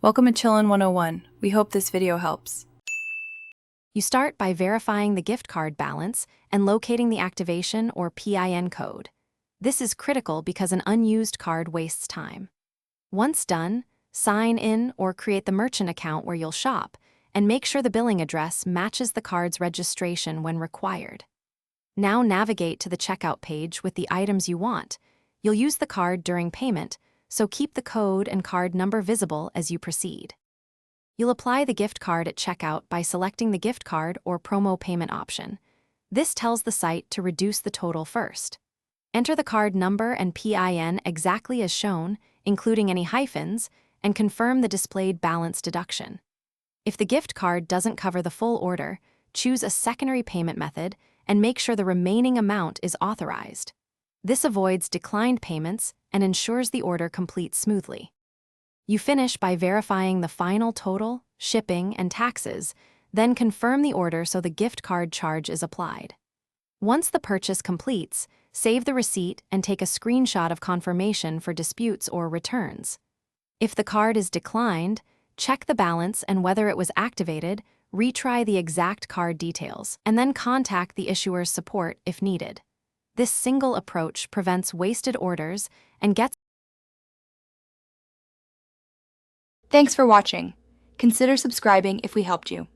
Welcome to Chillin' 101. We hope this video helps. You start by verifying the gift card balance and locating the activation or PIN code. This is critical because an unused card wastes time. Once done, sign in or create the merchant account where you'll shop, and make sure the billing address matches the card's registration when required. Now navigate to the checkout page with the items you want. You'll use the card during payment, so keep the code and card number visible as you proceed. You'll apply the gift card at checkout by selecting the gift card or promo payment option. This tells the site to reduce the total first. Enter the card number and PIN exactly as shown, including any hyphens, and confirm the displayed balance deduction. If the gift card doesn't cover the full order, choose a secondary payment method and make sure the remaining amount is authorized. This avoids declined payments and ensures the order completes smoothly. You finish by verifying the final total, shipping, and taxes, then confirm the order so the gift card charge is applied. Once the purchase completes, save the receipt and take a screenshot of confirmation for disputes or returns. If the card is declined, check the balance and whether it was activated, retry the exact card details, and then contact the issuer's support if needed. This single approach prevents wasted orders and gets. Thanks for watching. Consider subscribing if we helped you.